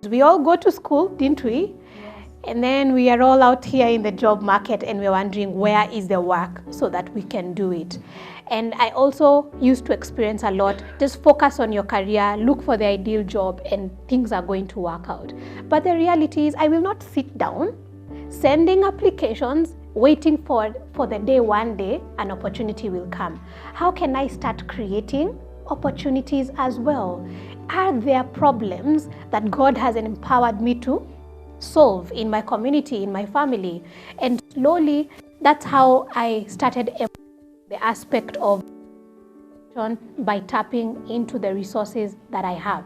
We all go to school, didn't we? And then we are all out here in the job market and we're wondering where is the work so that we can do it. And I also used to experience a lot, just focus on your career, look for the ideal job and things are going to work out. But the reality is I will not sit down, sending applications, waiting for the day one day an opportunity will come. How can I start creating opportunities as well? Are there problems that God has empowered me to solve in my community, in my family? And slowly, that's how I started the aspect of by tapping into the resources that I have.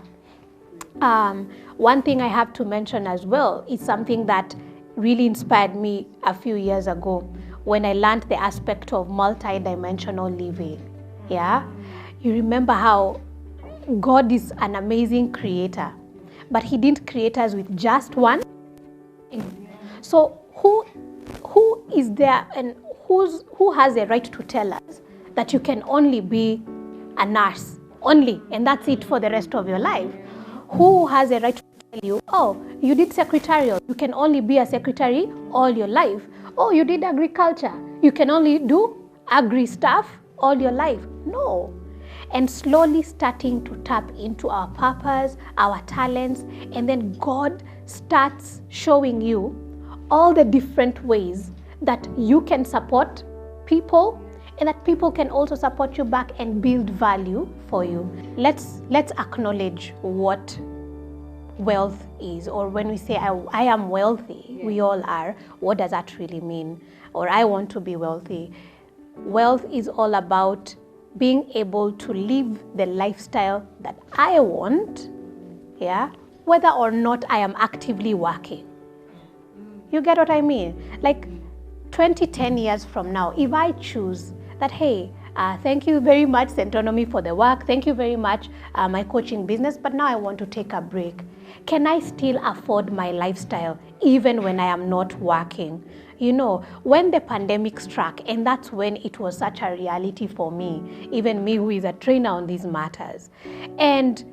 One thing I have to mention as well is something that really inspired me a few years ago when I learned the aspect of multi-dimensional living. Yeah, you remember how God is an amazing creator, but He didn't create us with just one. So who is there and who has a right to tell us that you can only be a nurse only and that's it for the rest of your life? Who has a right to tell you, oh, you did secretarial, you can only be a secretary all your life? Oh, you did agriculture, you can only do agri stuff all your life? No. And slowly starting to tap into our purpose, our talents, and then God starts showing you all the different ways that you can support people and that people can also support you back and build value for you. Let's acknowledge what wealth is, or when we say I am wealthy, we all are. What does that really mean? Or I want to be wealthy. Wealth is all about being able to live the lifestyle that I want, yeah, whether or not I am actively working. You get what I mean? Like 10 years from now, if I choose that, hey, thank you very much, Centonomy, for the work. Thank you very much, my coaching business, but now I want to take a break. Can I still afford my lifestyle even when I am not working? You know, when the pandemic struck, and that's when it was such a reality for me, even me who is a trainer on these matters, and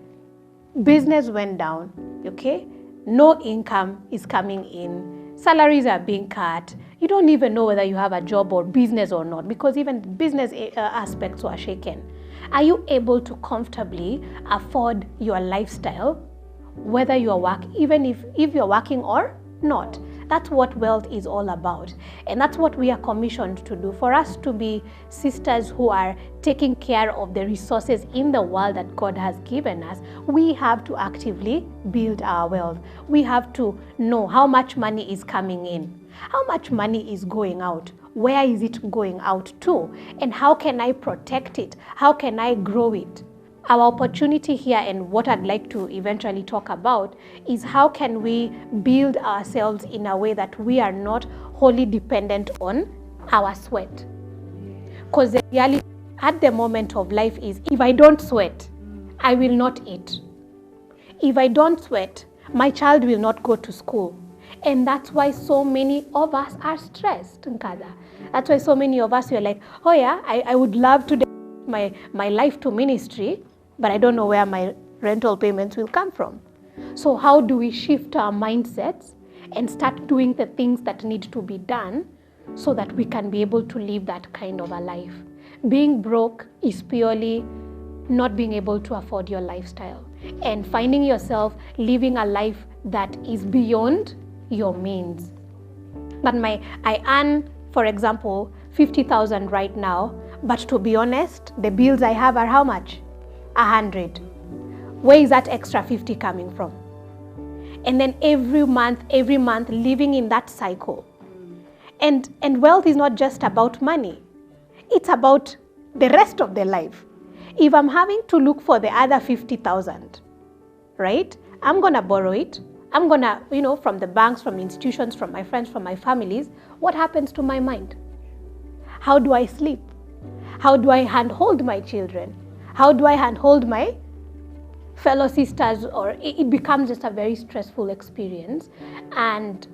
business went down, okay? No income is coming in, salaries are being cut, you don't even know whether you have a job or business or not, because even business aspects were shaken. Are you able to comfortably afford your lifestyle, whether you are working, even if you're working or not? That's what wealth is all about. And that's what we are commissioned to do. For us to be sisters who are taking care of the resources in the world that God has given us, we have to actively build our wealth. We have to know how much money is coming in, how much money is going out, where is it going out to, and how can I protect it? How can I grow it? Our opportunity here, and what I'd like to eventually talk about, is how can we build ourselves in a way that we are not wholly dependent on our sweat. Because the reality at the moment of life is, if I don't sweat, I will not eat. If I don't sweat, my child will not go to school. And that's why so many of us are stressed, Nkada. That's why so many of us are like, oh yeah, I would love to dedicate my life to ministry, but I don't know where my rental payments will come from. So how do we shift our mindsets and start doing the things that need to be done so that we can be able to live that kind of a life? Being broke is purely not being able to afford your lifestyle and finding yourself living a life that is beyond your means. But I earn, for example, 50,000 right now, but to be honest, the bills I have are how much? 100. Where is that extra 50 coming from? And then every month living in that cycle. And wealth is not just about money. It's about the rest of the life. If I'm having to look for the other 50,000, right? I'm going to borrow it. I'm going to, from the banks, from institutions, from my friends, from my families. What happens to my mind? How do I sleep? How do I handhold my children? How do I handhold my fellow sisters? Or it becomes just a very stressful experience. And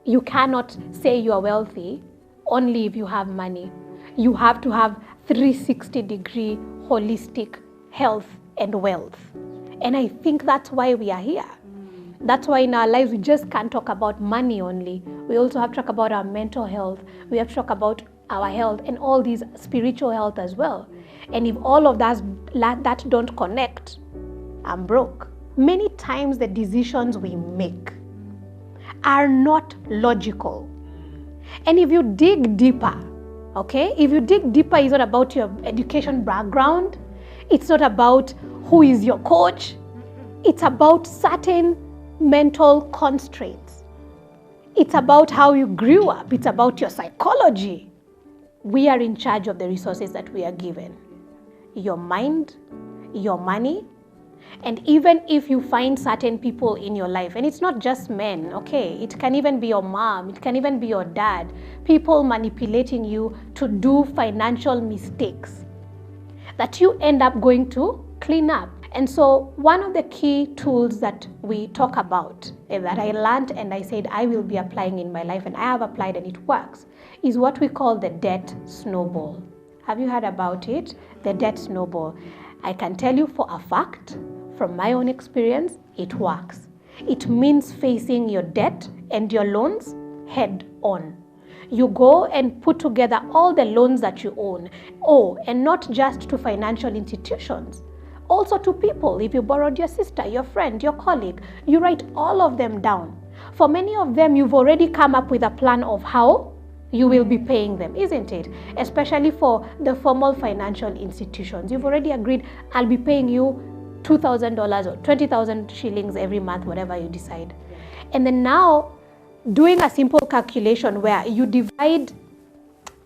you cannot say you are wealthy only if you have money. You have to have 360-degree holistic health and wealth. And I think that's why we are here. That's why in our lives, we just can't talk about money only. We also have to talk about our mental health. We have to talk about our health and all these spiritual health as well. And if all of that don't connect, I'm broke. Many times the decisions we make are not logical. And if you dig deeper, okay, if you dig deeper, it's not about your education background. It's not about who is your coach. It's about certain mental constraints. It's about how you grew up. It's about your psychology. We are in charge of the resources that we are given. Your mind, your money, and even if you find certain people in your life, and it's not just men, okay, it can even be your mom, it can even be your dad, people manipulating you to do financial mistakes that you end up going to clean up. And so one of the key tools that we talk about, that I learned and I said I will be applying in my life, and I have applied and it works, is what we call the debt snowball. Have you heard about it? The debt snowball. I can tell you for a fact, from my own experience, it works. It means facing your debt and your loans head on. You go and put together all the loans that you own. Oh, and not just to financial institutions, also to people. If you borrowed your sister, your friend, your colleague, you write all of them down. For many of them, you've already come up with a plan of how you will be paying them, isn't it? Especially for the formal financial institutions. You've already agreed, I'll be paying you $2,000 or 20,000 shillings every month, whatever you decide. And then now, doing a simple calculation where you divide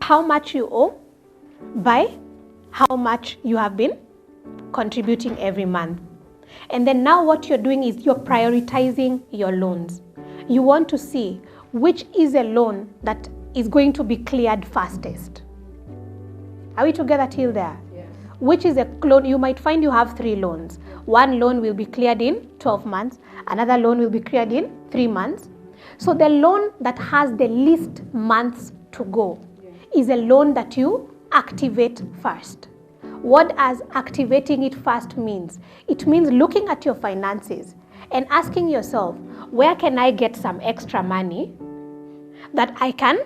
how much you owe by how much you have been contributing every month. And then now what you're doing is you're prioritizing your loans. You want to see which is a loan that is going to be cleared fastest. Are we together till there? Yes. Which is a loan? You might find you have 3 loans. One loan will be cleared in 12 months. Another loan will be cleared in 3 months. So the loan that has the least months to go is a loan that you activate first. What does activating it first means? It means looking at your finances and asking yourself, where can I get some extra money that I can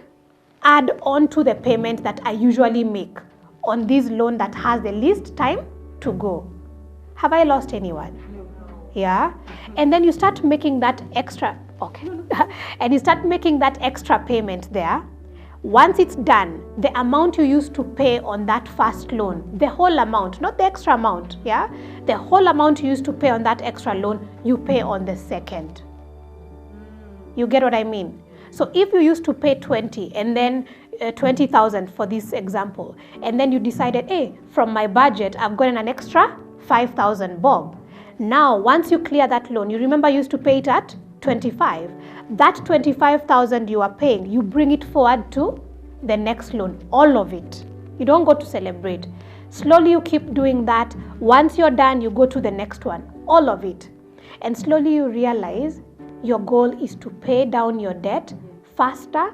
add on to the payment that I usually make on this loan that has the least time to go? Have I lost anyone? Yeah? And then you start making that extra, okay. And you start making that extra payment there. Once it's done, the amount you used to pay on that first loan, the whole amount, not the extra amount, yeah? The whole amount you used to pay on that extra loan, you pay on the second. You get what I mean? So if you used to pay 20 and then 20,000 for this example, and then you decided, hey, from my budget, I've gotten an extra 5,000 bob. Now, once you clear that loan, you remember you used to pay it at 25. That 25,000 you are paying, you bring it forward to the next loan, all of it. You don't go to celebrate. Slowly you keep doing that. Once you're done, you go to the next one, all of it. And slowly you realize your goal is to pay down your debt faster,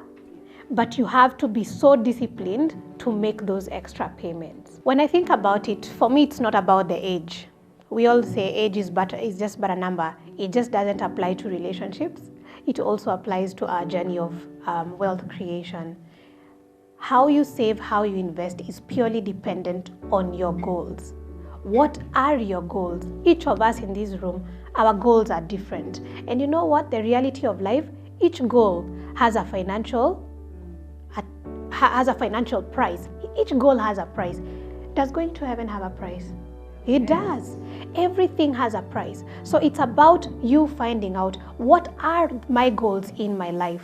but you have to be so disciplined to make those extra payments. When I think about it, for me, it's not about the age. We all say age is just but a number. It just doesn't apply to relationships. It also applies to our journey of wealth creation. How you save, how you invest is purely dependent on your goals. What are your goals? Each of us in this room, our goals are different. And you know what? The reality of life, each goal has a financial price. Each goal has a price. Does going to heaven have a price? It does. Everything has a price. So it's about you finding out, what are my goals in my life?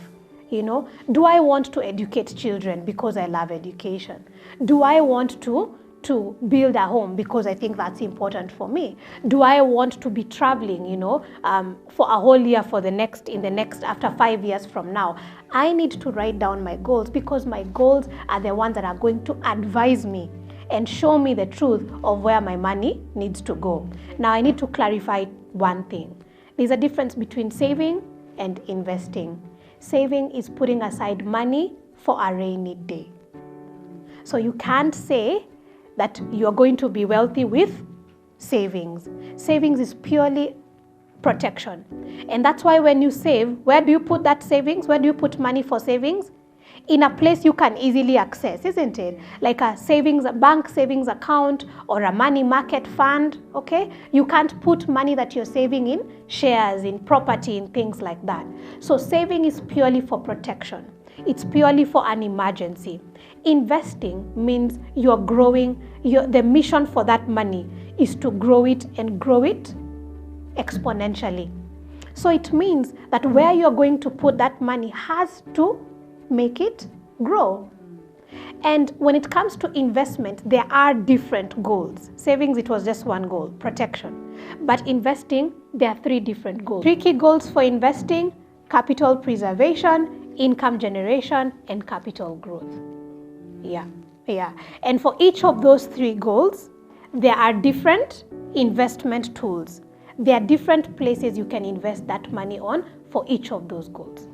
You know, do I want to educate children because I love education? Do I want to build a home because I think that's important for me? Do I want to be traveling, for a whole year after 5 years from now? I need to write down my goals, because my goals are the ones that are going to advise me and show me the truth of where my money needs to go. Now, I need to clarify one thing. There's a difference between saving and investing. Saving is putting aside money for a rainy day. So you can't say that you're going to be wealthy with savings. Savings is purely protection. And that's why when you save, where do you put that savings? Where do you put money for savings? In a place you can easily access, isn't it? Like a bank savings account or a money market fund, okay? You can't put money that you're saving in shares, in property, in things like that. So saving is purely for protection. It's purely for an emergency. Investing means you're growing, the mission for that money is to grow it and grow it exponentially. So it means that where you're going to put that money has to make it grow. And when it comes to investment, there are different goals. Savings, it was just one goal, protection. But investing, there are 3 different goals. 3 key goals for investing: capital preservation, income generation, and capital growth. Yeah. And for each of those 3 goals, there are different investment tools. There are different places you can invest that money on for each of those goals.